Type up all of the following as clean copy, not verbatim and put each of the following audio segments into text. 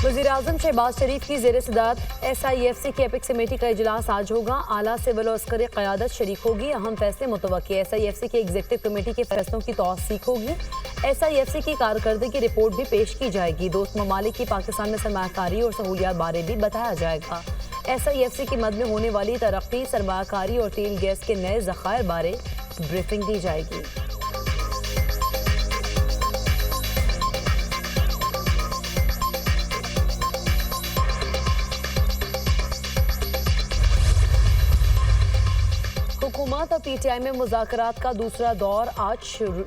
वज़ीर-ए-आज़म शहबाज शरीफ की ज़ेर सदारत SIFC की एपिक कमेटी का इजलास आज होगा। आला सिविल और अस्करी क़यादत शरीक होगी। अहम फैसले मुतवक्की। SIFC की एग्जीक्यूटिव कमेटी के फैसलों की तौसीक होगी। SIFC की कारकर्दगी की रिपोर्ट भी पेश की जाएगी। दोस्त ममालिक की पाकिस्तान में सरमायाकारी और सहूलियात बारे भी बताया जाएगा। SIFC की मद में होने वाली तरक्की, सरमायाकारी और तेल गैस के नए ज़खायर बारे ब्रीफिंग दी जाएगी। हुकूमत और PTI में मुज़ाकरात का दूसरा दौर आज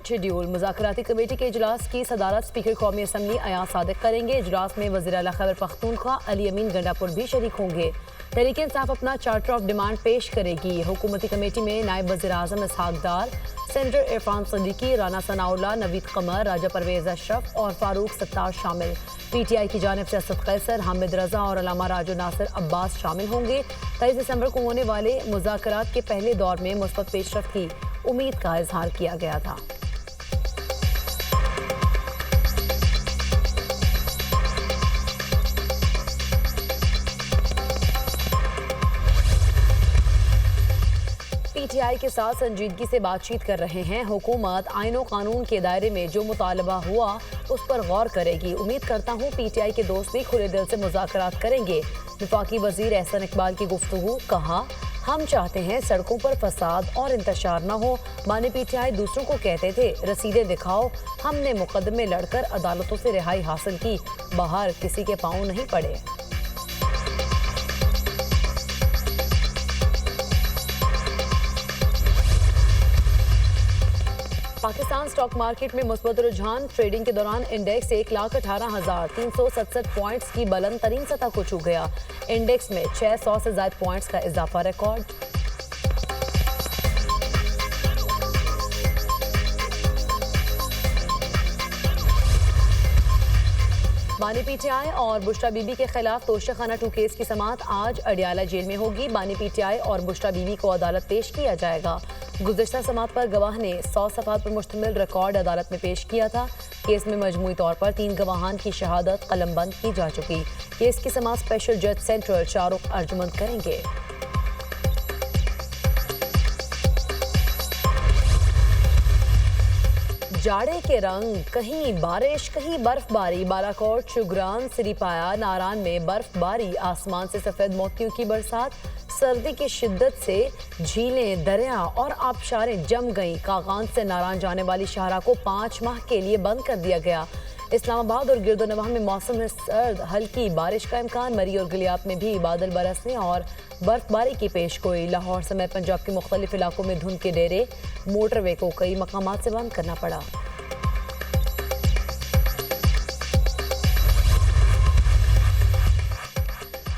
शेड्यूल। मुज़ाकराती कमेटी के इजलास की सदारत स्पीकर कौमी असम्बली अयाज सादिक करेंगे। इजलास में वज़ीर आला खैबर पख्तूनख्वा अली अमीन गंडापुर भी शरीक होंगे। तहरीक इंसाफ अपना चार्टर ऑफ डिमांड पेश करेगी। हुकूमती कमेटी में नायब वज़ीर आज़म इसहाक डार, सेनेटर इरफान सदीकी, राना सनाउल्लाह, नवीद कमर, राजा परवेज़ अशरफ और फारूक सत्तार शामिल। PTI की जानिब से असद कैसर, हामिद रजा और अलामा राजो नासिर अब्बास शामिल होंगे। 23 दिसंबर को होने वाले मुज़ाकरात के पहले दौर में मुस्बत पेशरफ्त की उम्मीद का इजहार किया गया था। PTI के साथ संजीदगी से बातचीत कर रहे हैं। हुकूमत आईन और कानून के दायरे में जो मुतालबा हुआ उस पर गौर करेगी। उम्मीद करता हूँ PTI के दोस्त भी खुले दिल से मुज़ाकरात करेंगे। वफाकी वज़ीर एहसन इकबाल की गुफ्तगू। कहा, हम चाहते हैं सड़कों पर फसाद और इंतशार न हो। माने PTI दूसरों को कहते थे रसीदें दिखाओ, हमने मुकदमे लड़कर अदालतों से रिहाई हासिल की, बाहर किसी के पाँव नहीं पड़े। पाकिस्तान स्टॉक मार्केट में मुस्बत रुझान। ट्रेडिंग के दौरान इंडेक्स 1,18,367 पॉइंट्स की बुलंद तरीन सतह को छू गया। इंडेक्स में 600 से ज्यादा पॉइंट्स का इजाफा रिकॉर्ड। बानी PTI और बुशरा बीबी के खिलाफ तोशाखाना 2 केस की समाअत आज अडियाला जेल में होगी। बानी PTI और बुशरा बीबी को अदालत पेश किया जाएगा। गुज़िश्ता समाअत पर गवाह ने 100 सफ़हात पर मुश्तमिल रिकॉर्ड अदालत में पेश किया था। केस में मजमूई तौर पर 3 गवाहान की शहादत कलमबंद की जा चुकी। केस की समाअत स्पेशल जज सेंट्रल शाहरुख अर्जुमंद करेंगे। जाड़े के रंग, कहीं बारिश कहीं बर्फबारी। बालाकोट, शुगरान, सिरीपाया, नारान में बर्फबारी। आसमान से सफेद मोतियों की बरसात। सर्दी की शिद्दत से झीलें, दरिया और आबशारें जम गईं। कागान से नारान जाने वाली शाहरा को 5 माह के लिए बंद कर दिया गया। इस्लामाबाद और गिरदोनवाह में मौसम में सर्द, हल्की बारिश का इम्कान। मरी और गलियात में भी बादल बरसने और बर्फबारी की पेशगोई। लाहौर समेत पंजाब के मुख्तलिफ इलाकों में धुंध के डेरे। मोटरवे को कई मकामात से बंद करना पड़ा।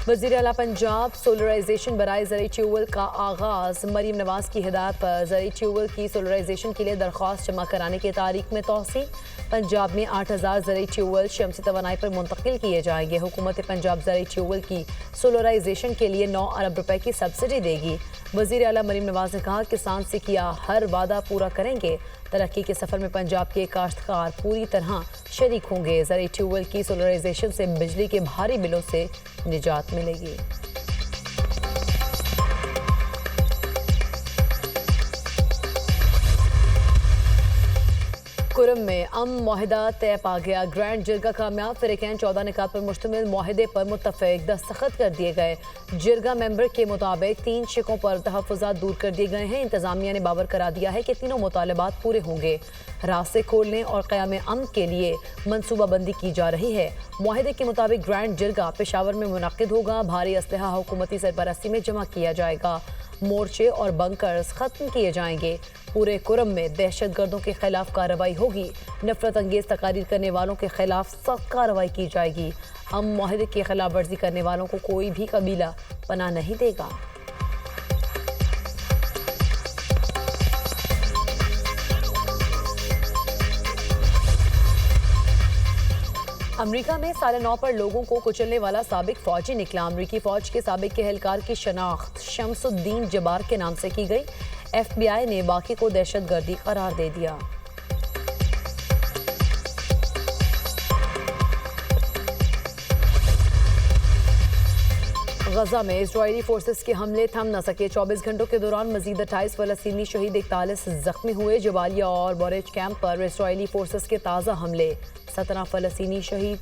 वज़ीर आला पंजाब सोलराइजेशन बराए ज़राई ट्यूबवेल का आगाज़। मरीम नवाज की हिदायत पर ज़राई ट्यूबवेल की सोलराइजेशन के लिए दरख्वास्त जमा कराने की तारीख में तौसीक। पंजाब में 8000 ज़राई ट्यूबवेल शमसी तवानाई पर मुंतकिल किए जाएंगे। हुकूमत पंजाब ज़राई ट्यूबवेल की सोलराइजेशन के लिए 9 अरब रुपए की सब्सिडी देगी। वज़ीर आला मरीम नवाज ने कहा, किसान से किया हर वादा पूरा करेंगे। तरक्की के सफ़र में पंजाब के काश्तकार पूरी तरह शरीक होंगे। ज़राई ट्यूबवेल की सोलराइजेशन से बिजली के भारी बिलों से निजात मिलेगी। कुरम में मुआहिदा तय पा गया। ग्रैंड जिरगा कामयाब। फ़रीक़ैन 14 निकात पर मुश्तमिल मुआहिदे पर मुत्तफ़िक़ दस्तखत कर दिए गए। जिरगा मेंबर के मुताबिक 3 शिकों पर तहफ़्फ़ुज़ात दूर कर दिए गए हैं। इंतज़ामिया ने बावर करा दिया है कि तीनों मुतालबात पूरे होंगे। रास्ते खोलने और क़याम अमन के लिए मनसूबाबंदी की जा रही है। मुआहिदे के मुताबिक ग्रैंड जिरगा पेशावर में मुनक़िद होगा। भारी असलहा हुकूमती सरपरस्ती में जमा किया जाएगा। मोर्चे और बंकर्स ख़त्म किए जाएंगे। पूरे कुरम में दहशत गर्दों के खिलाफ कार्रवाई होगी। नफरत अंगेज तकारीर करने वालों के खिलाफ सख्त कार्रवाई की जाएगी। मुआहिदे की खिलाफ वर्जी करने वालों को कोई भी कबीला पनाह नहीं देगा। अमेरिका में 9:30 पर लोगों को कुचलने वाला साबिक फौजी निकला। अमेरिकी फौज के साबिक के एहलकार की शनाख्त शम्सुद्दीन जबार के नाम से की गई। FBI ने वाक़े को दहशतगर्दी करार दे दिया। गजा में इजरायली फोर्सेस के हमले थम न सके। 24 घंटों के दौरान मजीद 28 फलस्तीनी शहीद, 41 जख्मी हुए। जबालिया और बोरेज कैंप पर इजरायली फोर्सेस के ताज़ा हमले, 17 फलस्तीनी शहीद।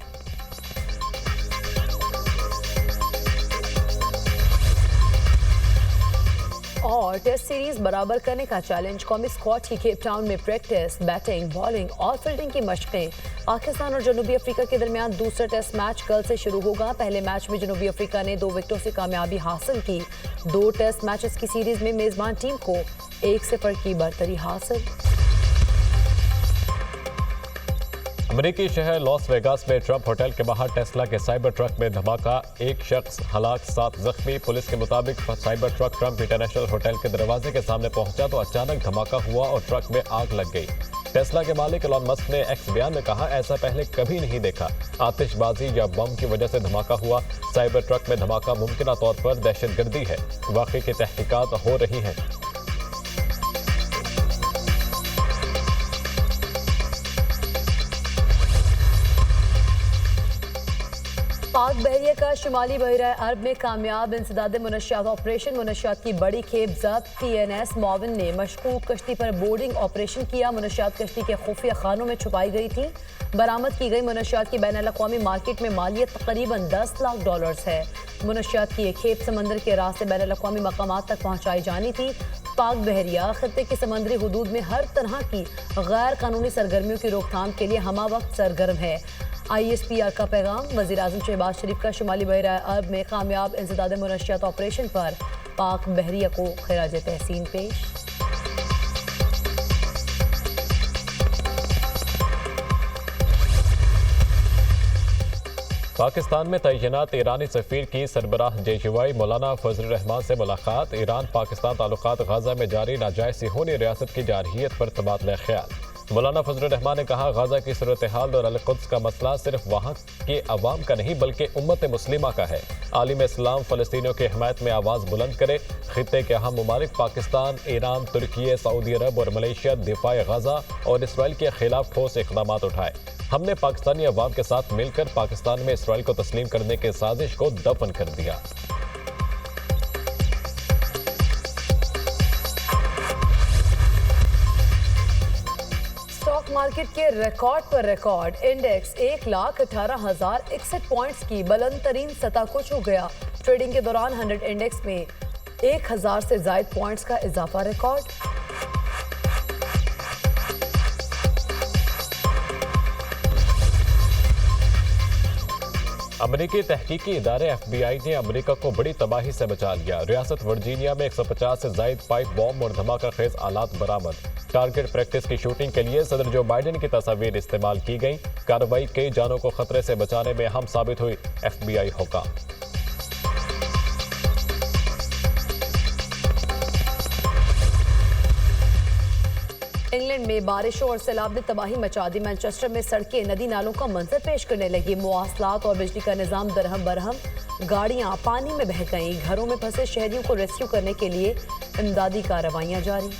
और टेस्ट सीरीज बराबर करने का चैलेंज, कौमी स्क्वाड की केप टाउन में प्रैक्टिस, बैटिंग, बॉलिंग और फील्डिंग की मशकें। पाकिस्तान और जनूबी अफ्रीका के दरमियान दूसरा टेस्ट मैच कल से शुरू होगा। पहले मैच में जनूबी अफ्रीका ने 2 विकेटों से कामयाबी हासिल की। 2 टेस्ट मैचेस की सीरीज में मेजबान टीम को 1-0 की बढ़तरी हासिल। अमेरिकी शहर लॉस वेगास में ट्रंप होटल के बाहर टेस्ला के साइबर ट्रक में धमाका, 1 शख्स हलाक, 7 जख्मी। पुलिस के मुताबिक cyber truck Trump international hotel के दरवाजे के सामने पहुंचा तो अचानक धमाका हुआ और ट्रक में आग लग गई। टेस्ला के मालिक एलन मस्क ने एक्स बयान में कहा, ऐसा पहले कभी नहीं देखा। आतिशबाजी या बम की वजह से धमाका हुआ। साइबर ट्रक में धमाका मुमकिन तौर पर दहशतगर्दी है। वाकई की तहकीकात हो रही है। पाक बहरिया का शुमाली बहरा अरब में कामयाब इंसदाद मुनशियात ऑपरेशन, मुनशियात की बड़ी खेप जब्त। TNS मॉविन ने मशकूक कश्ती पर बोर्डिंग ऑपरेशन किया। मुनशियात कश्ती के खुफिया खानों में छुपाई गई थी। बरामद की गई मुनशियात की बैनुल-अक़वामी मार्केट में मालियत तकरीबन $10 लाख है। मुनशियात की एक खेप समंदर के रास्ते बैनुल-अक़वामी मकामात तक पहुँचाई जानी थी। पाक बहरिया खत्ते की समंदरी हुदूद में हर तरह की गैर कानूनी सरगर्मियों की रोकथाम के लिए हमा वक्त सरगर्म है। ISPR का पैगाम, वज़ीर-ए-आज़म शहबाज शरीफ का शुमाली बहरा अरब में कामयाब इंसदाद मुनशियात ऑपरेशन पर पाक बहरिया को खिराज तहसीन पेश। पाकिस्तान में तैनात ईरानी सफीर की सरबराह JGY मौलाना फजल रहमान से मुलाकात। ईरान पाकिस्तान ताल्लुकात गाजा में जारी नाजायज सिहोनी रियासत की जारहियत पर तबादला ख्याल। मौलाना फजल रहमान ने कहा, गाजा की सूरत हाल और अल-कुद्स का मसला सिर्फ वहाँ के अवाम का नहीं बल्कि उम्मत मुस्लिमा का है। आलिम इस्लाम फ़लस्तीनियों की हिमायत में आवाज़ बुलंद करे। खित्ते के अहम ममालिक पाकिस्तान, ईरान, तुर्की, सऊदी अरब और मलेशिया दिफा गाजा और इसराइल के खिलाफ ठोस इक़दाम उठाए। हमने पाकिस्तानी अवाम के साथ मिलकर पाकिस्तान में इसराइल को तस्लीम करने की साजिश को दफन कर दिया। स्टॉक मार्केट के रिकॉर्ड पर रिकॉर्ड, इंडेक्स 1,18,061 पॉइंट्स की बुलंद तरीन सतह को छू गया। ट्रेडिंग के दौरान 100 इंडेक्स में 1000 से ज्यादा पॉइंट्स का इजाफा रिकॉर्ड। अमरीकी तहकीकी इदारे FBI ने अमरीका को बड़ी तबाही से बचा लिया। रियासत वर्जीनिया में 150 से ज्यादा पाइप बॉम्ब और धमाका खेज आलात बरामद। टारगेट प्रैक्टिस की शूटिंग के लिए सदर जो बाइडेन की तस्वीर इस्तेमाल की गई। कार्रवाई कई जानों को खतरे से बचाने में अहम साबित हुई। FBI हुक्म। इंग्लैंड में बारिशों और सैलाब ने तबाही मचा दी। मैनचेस्टर में सड़कें नदी नालों का मंजर पेश करने लगी। मवासलात और बिजली का निजाम दरहम बरहम, गाड़ियां पानी में बह गईं। घरों में फंसे शहरियों को रेस्क्यू करने के लिए इमदादी कार्रवाइयां जारी।